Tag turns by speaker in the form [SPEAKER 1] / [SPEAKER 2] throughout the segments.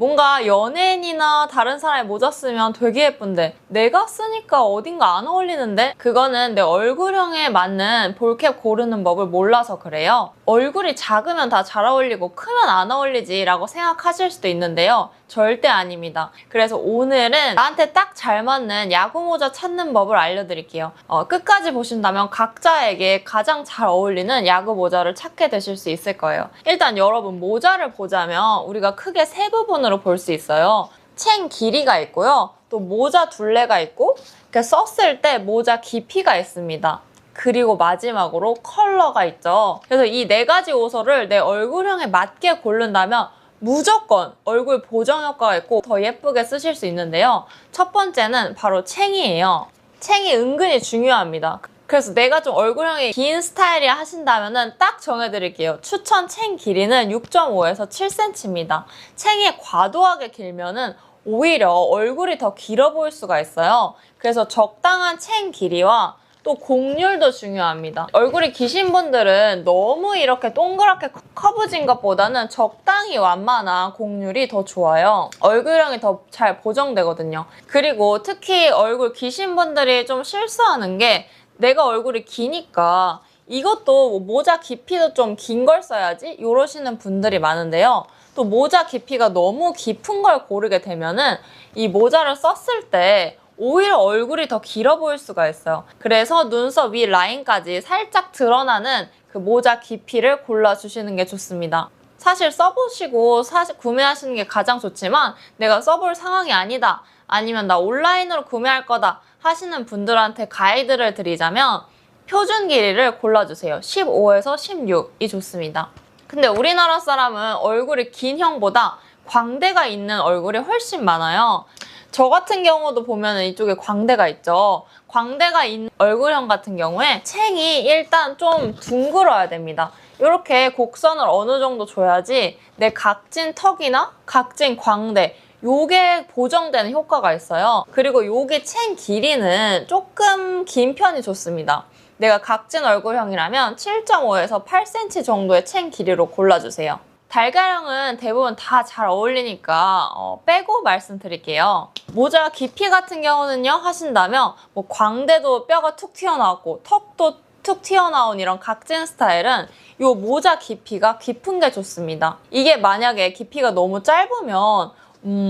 [SPEAKER 1] 뭔가 연예인이나 다른 사람이 모자 쓰면 되게 예쁜데 내가 쓰니까 어딘가 안 어울리는데? 그거는 내 얼굴형에 맞는 볼캡 고르는 법을 몰라서 그래요. 얼굴이 작으면 다 잘 어울리고 크면 안 어울리지 라고 생각하실 수도 있는데요. 절대 아닙니다. 그래서 오늘은 나한테 딱 잘 맞는 야구 모자 찾는 법을 알려드릴게요. 끝까지 보신다면 각자에게 가장 잘 어울리는 야구 모자를 찾게 되실 수 있을 거예요. 일단 여러분 모자를 보자면 우리가 크게 세 부분으로 볼 수 있어요. 챙 길이가 있고요. 또 모자 둘레가 있고 썼을 때 모자 깊이가 있습니다. 그리고 마지막으로 컬러가 있죠. 그래서 이 네 가지 요소를 내 얼굴형에 맞게 고른다면 무조건 얼굴 보정 효과가 있고 더 예쁘게 쓰실 수 있는데요. 첫 번째는 바로 챙이에요. 챙이 은근히 중요합니다. 그래서 내가 좀 얼굴형이 긴 스타일이라 하신다면 딱 정해드릴게요. 추천 챙 길이는 6.5에서 7cm입니다. 챙이 과도하게 길면은 오히려 얼굴이 더 길어 보일 수가 있어요. 그래서 적당한 챙 길이와 또 곡률도 중요합니다. 얼굴이 기신 분들은 너무 이렇게 동그랗게 커브진 것보다는 적당히 완만한 곡률이 더 좋아요. 얼굴형이 더 잘 보정되거든요. 그리고 특히 얼굴 기신 분들이 좀 실수하는 게 내가 얼굴이 기니까 이것도 모자 깊이도 좀 긴 걸 써야지 이러시는 분들이 많은데요. 또 모자 깊이가 너무 깊은 걸 고르게 되면은 이 모자를 썼을 때 오히려 얼굴이 더 길어 보일 수가 있어요. 그래서 눈썹 위 라인까지 살짝 드러나는 그 모자 깊이를 골라주시는 게 좋습니다. 사실 써보시고 구매하시는 게 가장 좋지만 내가 써볼 상황이 아니다, 아니면 나 온라인으로 구매할 거다 하시는 분들한테 가이드를 드리자면 표준 길이를 골라주세요. 15에서 16이 좋습니다. 근데 우리나라 사람은 얼굴이 긴 형보다 광대가 있는 얼굴이 훨씬 많아요. 저 같은 경우도 보면 이쪽에 광대가 있죠. 광대가 있는 얼굴형 같은 경우에 챙이 일단 좀 둥글어야 됩니다. 이렇게 곡선을 어느 정도 줘야지 내 각진 턱이나 각진 광대 요게 보정되는 효과가 있어요. 그리고 요게 챙 길이는 조금 긴 편이 좋습니다. 내가 각진 얼굴형이라면 7.5에서 8cm 정도의 챙 길이로 골라주세요. 달걀형은 대부분 다 잘 어울리니까 빼고 말씀드릴게요. 모자 깊이 같은 경우는요 하신다면 뭐 광대도 뼈가 툭 튀어나왔고 턱도 툭 튀어나온 이런 각진 스타일은 이 모자 깊이가 깊은 게 좋습니다. 이게 만약에 깊이가 너무 짧으면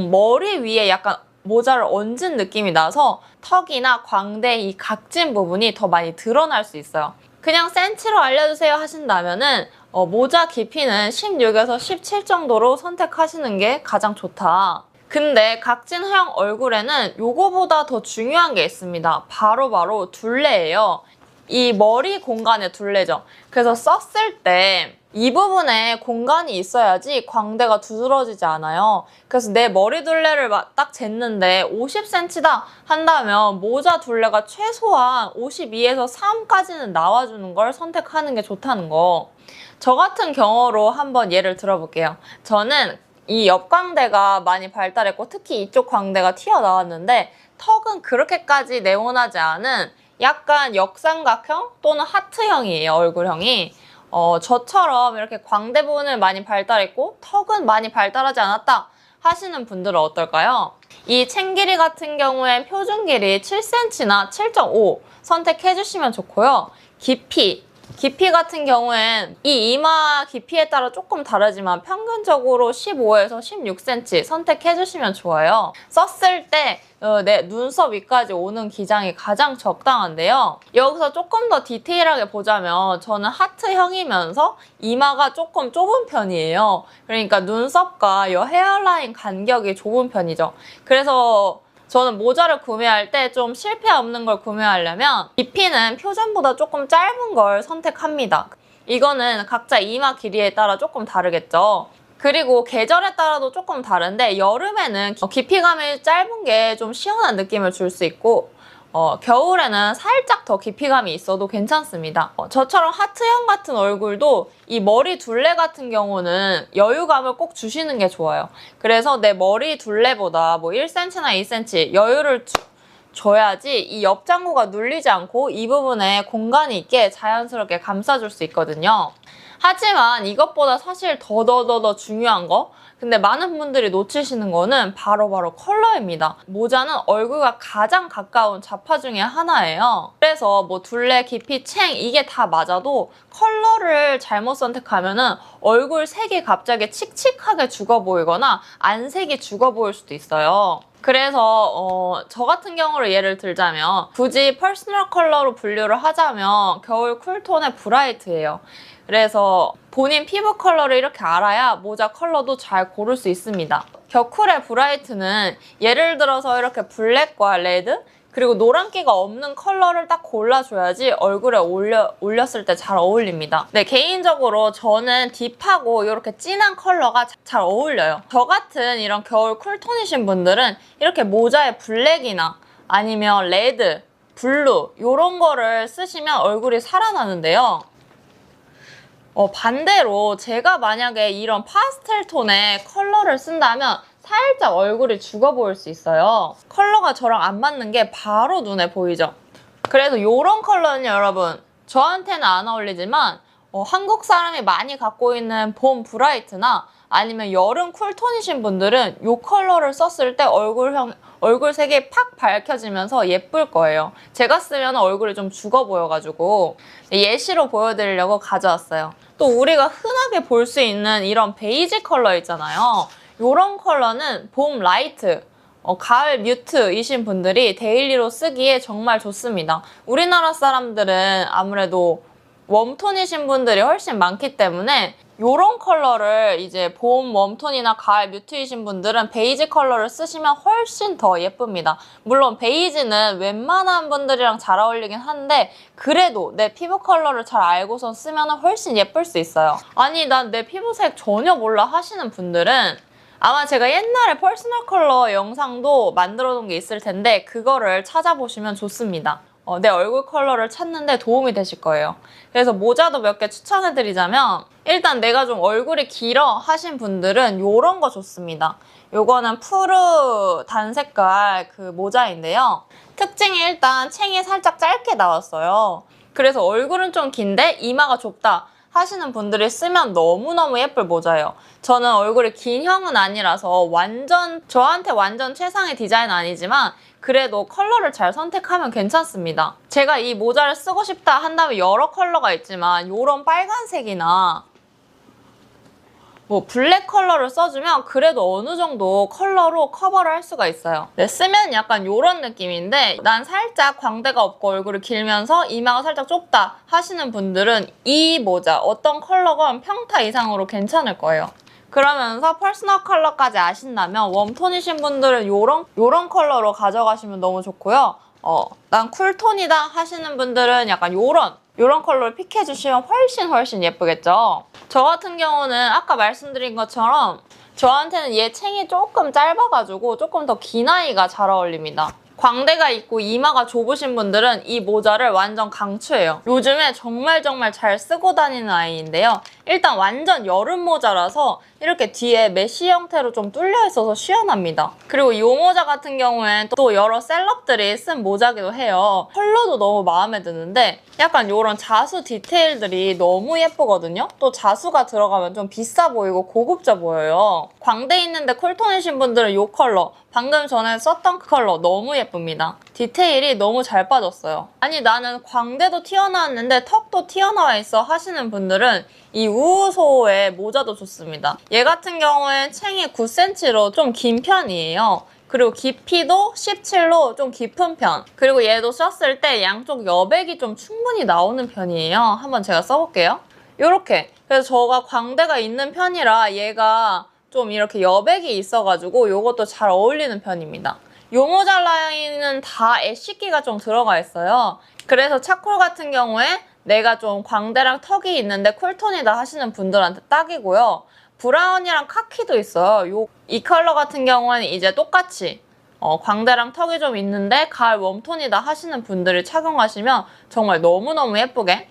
[SPEAKER 1] 머리 위에 약간 모자를 얹은 느낌이 나서 턱이나 광대 이 각진 부분이 더 많이 드러날 수 있어요. 그냥 센치로 알려주세요 하신다면은 모자 깊이는 16에서 17 정도로 선택하시는 게 가장 좋다. 근데 각진형 얼굴에는 요거보다 더 중요한 게 있습니다. 바로 둘레예요. 이 머리 공간의 둘레죠. 그래서 썼을 때 이 부분에 공간이 있어야지 광대가 두드러지지 않아요. 그래서 내 머리 둘레를 딱 쟀는데 50cm다 한다면 모자 둘레가 최소한 52에서 3까지는 나와주는 걸 선택하는 게 좋다는 거. 저 같은 경우로 한번 예를 들어볼게요. 저는 이 옆광대가 많이 발달했고 특히 이쪽 광대가 튀어나왔는데 턱은 그렇게까지 네모나지 않은 약간 역삼각형 또는 하트형이에요, 얼굴형이. 저처럼 이렇게 광대 부분을 많이 발달했고 턱은 많이 발달하지 않았다 하시는 분들은 어떨까요? 이 챙 길이 같은 경우엔 표준 길이 7cm나 7.5 선택해주시면 좋고요. 깊이 같은 경우엔 이 이마 깊이에 따라 조금 다르지만 평균적으로 15에서 16cm 선택해주시면 좋아요. 썼을 때 내 눈썹 위까지 오는 기장이 가장 적당한데요. 여기서 조금 더 디테일하게 보자면 저는 하트형이면서 이마가 조금 좁은 편이에요. 그러니까 눈썹과 이 헤어라인 간격이 좁은 편이죠. 그래서 저는 모자를 구매할 때 좀 실패 없는 걸 구매하려면 깊이는 표준보다 조금 짧은 걸 선택합니다. 이거는 각자 이마 길이에 따라 조금 다르겠죠. 그리고 계절에 따라도 조금 다른데 여름에는 깊이감이 짧은 게 좀 시원한 느낌을 줄 수 있고 겨울에는 살짝 더 깊이감이 있어도 괜찮습니다. 저처럼 하트형 같은 얼굴도 이 머리 둘레 같은 경우는 여유감을 꼭 주시는 게 좋아요. 그래서 내 머리 둘레보다 뭐 1cm나 2cm 여유를 줘야지 이 옆장구가 눌리지 않고 이 부분에 공간이 있게 자연스럽게 감싸줄 수 있거든요. 하지만 이것보다 사실 더 중요한 거, 근데 많은 분들이 놓치시는 거는 바로바로 컬러입니다. 모자는 얼굴과 가장 가까운 자파 중에 하나예요. 그래서 뭐 둘레, 깊이, 챙 이게 다 맞아도 컬러를 잘못 선택하면은 얼굴 색이 갑자기 칙칙하게 죽어 보이거나 안색이 죽어 보일 수도 있어요. 그래서 저 같은 경우로 예를 들자면 굳이 퍼스널 컬러로 분류를 하자면 겨울 쿨톤의 브라이트예요. 그래서 본인 피부 컬러를 이렇게 알아야 모자 컬러도 잘 고를 수 있습니다. 겨쿨의 브라이트는 예를 들어서 이렇게 블랙과 레드 그리고 노란기가 없는 컬러를 딱 골라줘야지 얼굴에 올렸을 때 잘 어울립니다. 네, 개인적으로 저는 딥하고 이렇게 진한 컬러가 잘 어울려요. 저 같은 이런 겨울 쿨톤이신 분들은 이렇게 모자에 블랙이나 아니면 레드, 블루 이런 거를 쓰시면 얼굴이 살아나는데요. 반대로 제가 만약에 이런 파스텔 톤의 컬러를 쓴다면 살짝 얼굴이 죽어 보일 수 있어요. 컬러가 저랑 안 맞는 게 바로 눈에 보이죠? 그래서 이런 컬러는 여러분 저한테는 안 어울리지만 한국 사람이 많이 갖고 있는 봄 브라이트나 아니면 여름 쿨톤이신 분들은 이 컬러를 썼을 때 얼굴색이 팍 밝혀지면서 예쁠 거예요. 제가 쓰면 얼굴이 좀 죽어 보여가지고 예시로 보여드리려고 가져왔어요. 또 우리가 흔하게 볼 수 있는 이런 베이지 컬러 있잖아요. 이런 컬러는 봄 라이트, 가을 뮤트이신 분들이 데일리로 쓰기에 정말 좋습니다. 우리나라 사람들은 아무래도 웜톤이신 분들이 훨씬 많기 때문에 이런 컬러를 이제 봄 웜톤이나 가을 뮤트이신 분들은 베이지 컬러를 쓰시면 훨씬 더 예쁩니다. 물론 베이지는 웬만한 분들이랑 잘 어울리긴 한데 그래도 내 피부 컬러를 잘 알고선 쓰면 훨씬 예쁠 수 있어요. 아니 난 내 피부색 전혀 몰라 하시는 분들은 아마 제가 옛날에 퍼스널 컬러 영상도 만들어 놓은 게 있을 텐데 그거를 찾아보시면 좋습니다. 내 얼굴 컬러를 찾는데 도움이 되실 거예요. 그래서 모자도 몇 개 추천해드리자면 일단 내가 좀 얼굴이 길어 하신 분들은 이런 거 좋습니다. 요거는 푸르 단색깔 그 모자인데요. 특징이 일단 챙이 살짝 짧게 나왔어요. 그래서 얼굴은 좀 긴데 이마가 좁다 하시는 분들이 쓰면 너무너무 예쁠 모자예요. 저는 얼굴이 긴 형은 아니라서 저한테 완전 최상의 디자인 아니지만 그래도 컬러를 잘 선택하면 괜찮습니다. 제가 이 모자를 쓰고 싶다 한다면 여러 컬러가 있지만 이런 빨간색이나 뭐 블랙 컬러를 써주면 그래도 어느 정도 컬러로 커버를 할 수가 있어요. 네, 쓰면 약간 이런 느낌인데 난 살짝 광대가 없고 얼굴이 길면서 이마가 살짝 좁다 하시는 분들은 이 모자 어떤 컬러건 평타 이상으로 괜찮을 거예요. 그러면서 퍼스널 컬러까지 아신다면 웜톤이신 분들은 요런 컬러로 가져가시면 너무 좋고요. 난 쿨톤이다 하시는 분들은 약간 요런 컬러를 픽해주시면 훨씬 예쁘겠죠? 저 같은 경우는 아까 말씀드린 것처럼 저한테는 얘 챙이 조금 짧아가지고 조금 더 긴 아이가 잘 어울립니다. 광대가 있고 이마가 좁으신 분들은 이 모자를 완전 강추해요. 요즘에 정말 잘 쓰고 다니는 아이인데요. 일단 완전 여름 모자라서 이렇게 뒤에 메쉬 형태로 좀 뚫려 있어서 시원합니다. 그리고 이 모자 같은 경우엔 또 여러 셀럽들이 쓴 모자기도 해요. 컬러도 너무 마음에 드는데 약간 이런 자수 디테일들이 너무 예쁘거든요. 또 자수가 들어가면 좀 비싸 보이고 고급져 보여요. 광대 있는데 쿨톤이신 분들은 이 컬러, 방금 전에 썼던 컬러 너무 예쁩니다. 디테일이 너무 잘 빠졌어요. 아니 나는 광대도 튀어나왔는데 턱도 튀어나와 있어 하시는 분들은 이 우소의 모자도 좋습니다. 얘 같은 경우엔 챙이 9cm로 좀 긴 편이에요. 그리고 깊이도 17로 좀 깊은 편. 그리고 얘도 썼을 때 양쪽 여백이 좀 충분히 나오는 편이에요. 한번 제가 써볼게요. 요렇게. 그래서 저가 광대가 있는 편이라 얘가 좀 이렇게 여백이 있어가지고 요것도 잘 어울리는 편입니다. 요 모자 라인은 다 애쉬기가 좀 들어가 있어요. 그래서 차콜 같은 경우에 내가 좀 광대랑 턱이 있는데 쿨톤이다 하시는 분들한테 딱이고요. 브라운이랑 카키도 있어요. 이 컬러 같은 경우는 이제 똑같이 광대랑 턱이 좀 있는데 가을 웜톤이다 하시는 분들이 착용하시면 정말 너무너무 예쁘게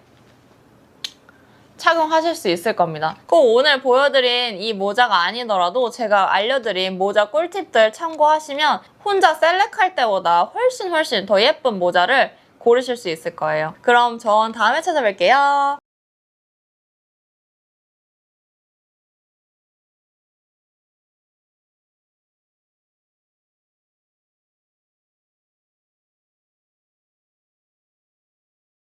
[SPEAKER 1] 착용하실 수 있을 겁니다. 꼭 오늘 보여드린 이 모자가 아니더라도 제가 알려드린 모자 꿀팁들 참고하시면 혼자 셀렉할 때보다 훨씬 더 예쁜 모자를 고르실 수 있을 거예요. 그럼 전 다음에 찾아뵐게요.